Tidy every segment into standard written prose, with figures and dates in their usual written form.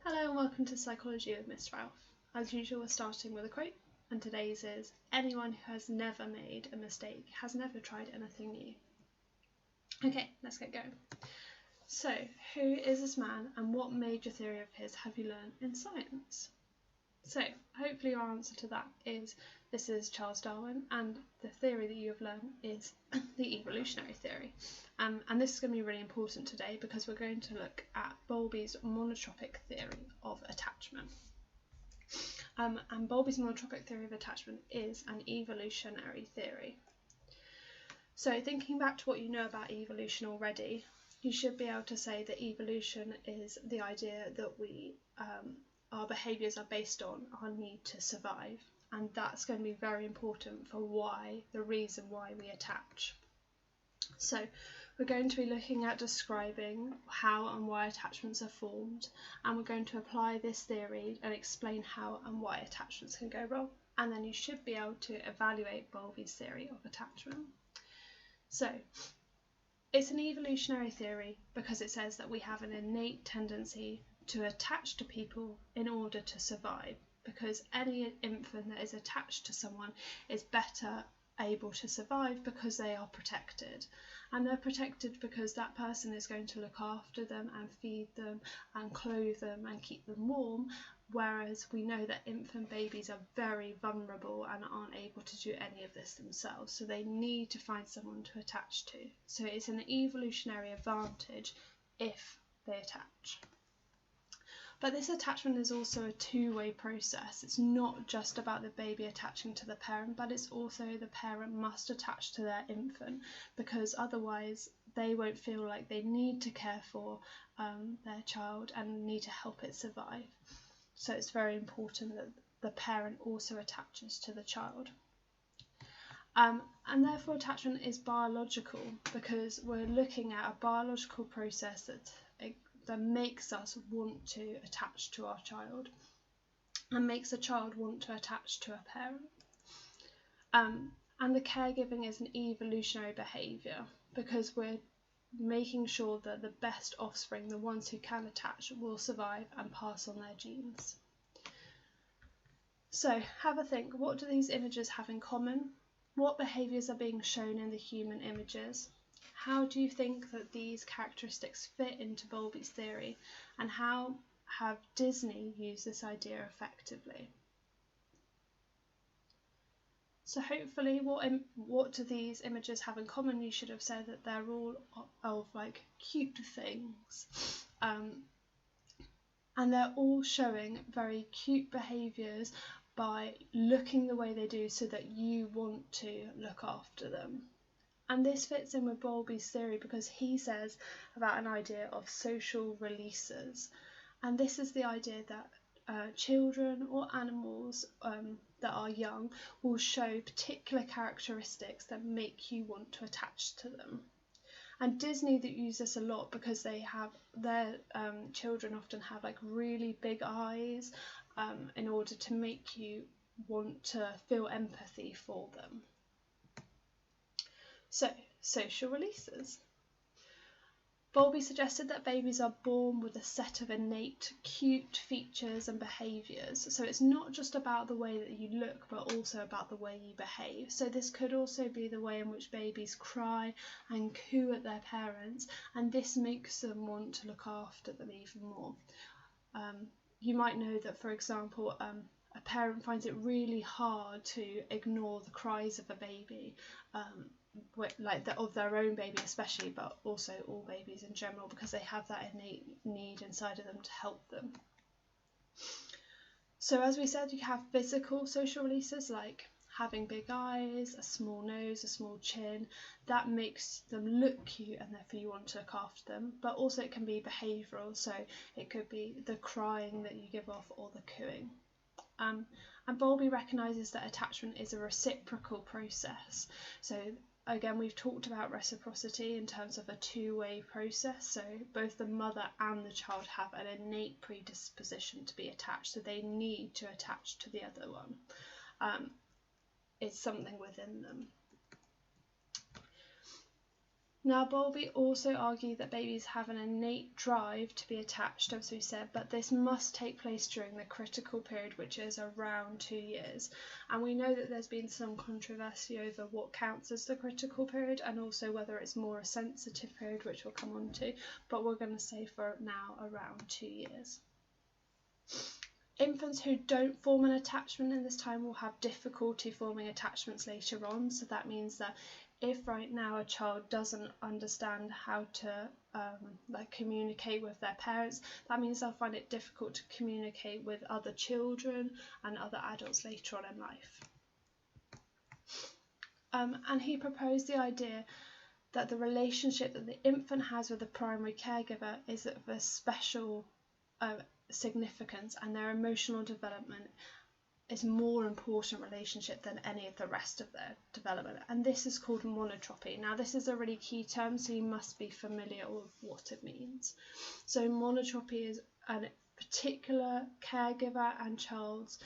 Hello and welcome to Psychology with Mr. Ralph. As usual, we're starting with a quote, and today's is, "Anyone who has never made a mistake has never tried anything new." Okay, let's get going. So, who is this man and what major theory of his have you learned in science? So, hopefully your answer to that is this is Charles Darwin, and the theory that you have learned is the evolutionary theory. And this is going to be really important today because we're going to look at Bowlby's monotropic theory of attachment. And Bowlby's monotropic theory of attachment is an evolutionary theory. So thinking back to what you know about evolution already, you should be able to say that evolution is the idea that our behaviours are based on our need to survive, and that's going to be very important for the reason why we attach. So we're going to be looking at describing how and why attachments are formed, and we're going to apply this theory and explain how and why attachments can go wrong, and then you should be able to evaluate Bowlby's theory of attachment. So it's an evolutionary theory because it says that we have an innate tendency to attach to people in order to survive, because any infant that is attached to someone is better able to survive because they are protected, and they're protected because that person is going to look after them and feed them and clothe them and keep them warm, whereas we know that infant babies are very vulnerable and aren't able to do any of this themselves, so they need to find someone to attach to. So it's an evolutionary advantage if they attach. But this attachment is also a two-way process. It's not just about the baby attaching to the parent, but it's also the parent must attach to their infant, because otherwise they won't feel like they need to care for their child and need to help it survive. So it's very important that the parent also attaches to the child. And therefore attachment is biological, because we're looking at a biological process that makes us want to attach to our child and makes a child want to attach to a parent. And the caregiving is an evolutionary behaviour, because we're making sure that the best offspring, the ones who can attach, will survive and pass on their genes. So have a think, what do these images have in common? What behaviours are being shown in the human images? How do you think that these characteristics fit into Bowlby's theory, and how have Disney used this idea effectively? So hopefully what do these images have in common? You should have said that they're all of like cute things, and they're all showing very cute behaviours by looking the way they do so that you want to look after them. And this fits in with Bowlby's theory because he says about an idea of social releases. And this is the idea that children or animals that are young will show particular characteristics that make you want to attach to them. And Disney that use this a lot because they have their children often have like really big eyes in order to make you want to feel empathy for them. So, social releases. Bowlby suggested that babies are born with a set of innate cute features and behaviours. So it's not just about the way that you look, but also about the way you behave. So this could also be the way in which babies cry and coo at their parents, and this makes them want to look after them even more. You might know that, for example, a parent finds it really hard to ignore the cries of a baby, of their own baby especially, but also all babies in general, because they have that innate need inside of them to help them. So as we said, you have physical social releases like having big eyes, a small nose, a small chin. That makes them look cute and therefore you want to look after them. But also it can be behavioural, so it could be the crying that you give off or the cooing. And Bowlby recognises that attachment is a reciprocal process. So again, we've talked about reciprocity in terms of a two-way process. So both the mother and the child have an innate predisposition to be attached, so they need to attach to the other one. It's something within them. Now, Bowlby also argued that babies have an innate drive to be attached, as we said, but this must take place during the critical period, which is around 2 years. And we know that there's been some controversy over what counts as the critical period and also whether it's more a sensitive period, which we'll come on to, but we're going to say for now around 2 years. Infants who don't form an attachment in this time will have difficulty forming attachments later on, so that means that if right now a child doesn't understand how to communicate with their parents, that means they'll find it difficult to communicate with other children and other adults later on in life. And he proposed the idea that the relationship that the infant has with the primary caregiver is of a special significance, and their emotional development is more important relationship than any of the rest of their development, and this is called monotropy. Now, this is a really key term, so you must be familiar with what it means. So monotropy is a particular caregiver and child's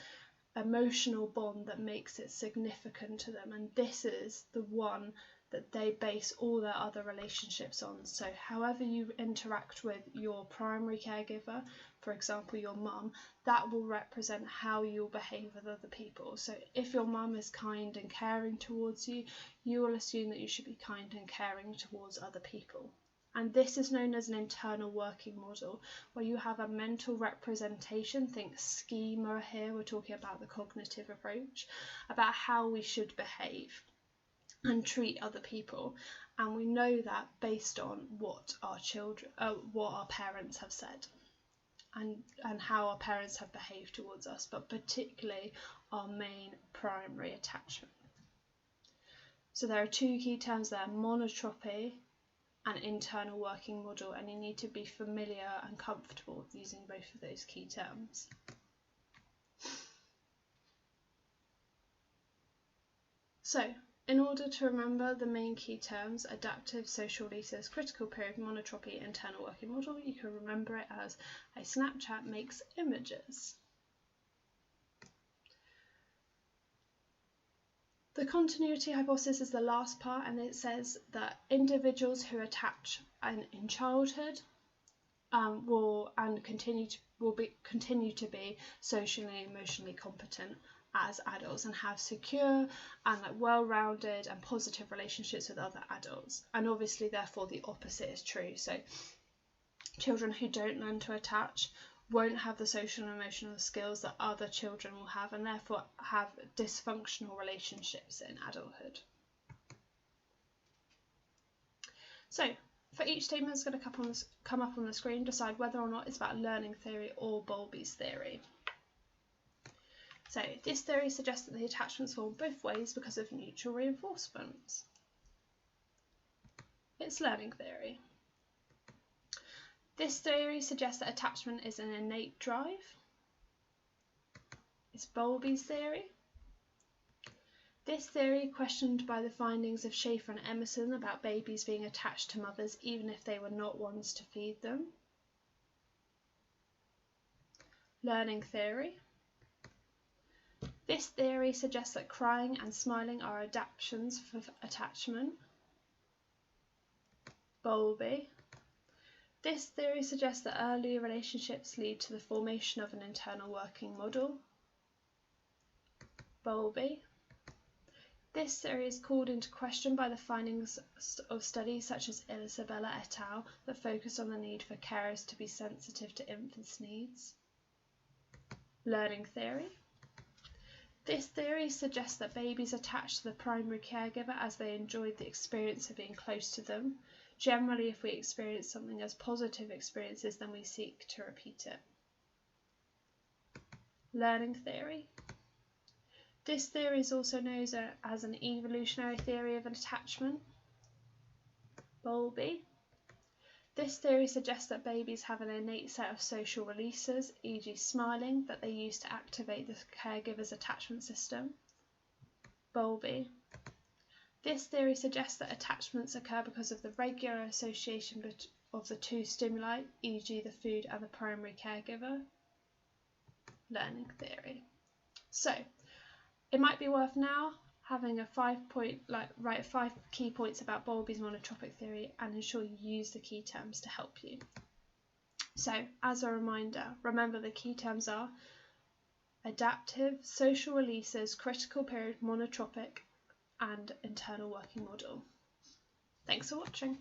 emotional bond that makes it significant to them, and this is the one that they base all their other relationships on. So however you interact with your primary caregiver, for example your mum, that will represent how you'll behave with other people. So if your mum is kind and caring towards you, you will assume that you should be kind and caring towards other people. And this is known as an internal working model, where you have a mental representation, think schema here, we're talking about the cognitive approach, about how we should behave and treat other people, and we know that based on what our parents have said and how our parents have behaved towards us, but particularly our main primary attachment. So there are two key terms there, monotropy and internal working model, and you need to be familiar and comfortable with using both of those key terms. So in order to remember the main key terms, adaptive, social releases, critical period, monotropy, internal working model, you can remember it as a Snapchat makes images. The continuity hypothesis is the last part, and it says that individuals who attach in childhood will continue to be socially and emotionally competent as adults and have secure and well-rounded and positive relationships with other adults. And obviously therefore the opposite is true. So children who don't learn to attach won't have the social and emotional skills that other children will have, and therefore have dysfunctional relationships in adulthood. So for each statement that's going to come up on the screen, decide whether or not it's about learning theory or Bowlby's theory. So this theory suggests that the attachments form both ways because of mutual reinforcements. It's learning theory. This theory suggests that attachment is an innate drive. It's Bowlby's theory. This theory questioned by the findings of Schaffer and Emerson about babies being attached to mothers even if they were not ones to feed them. Learning theory. This theory suggests that crying and smiling are adaptations for attachment. Bowlby. This theory suggests that early relationships lead to the formation of an internal working model. Bowlby. This theory is called into question by the findings of studies such as Isabella et al. That focus on the need for carers to be sensitive to infants' needs. Learning theory. This theory suggests that babies attach to the primary caregiver as they enjoyed the experience of being close to them. Generally, if we experience something as positive experiences, then we seek to repeat it. Learning theory. This theory is also known as an evolutionary theory of attachment. Bowlby. This theory suggests that babies have an innate set of social releases, e.g. smiling, that they use to activate the caregiver's attachment system. Bowlby. This theory suggests that attachments occur because of the regular association of the two stimuli, e.g. the food and the primary caregiver. Learning theory. So, it might be worth now having a write 5 key points about Bowlby's monotropic theory and ensure you use the key terms to help you. So, as a reminder, remember the key terms are adaptive, social releases, critical period, monotropic, and internal working model. Thanks for watching.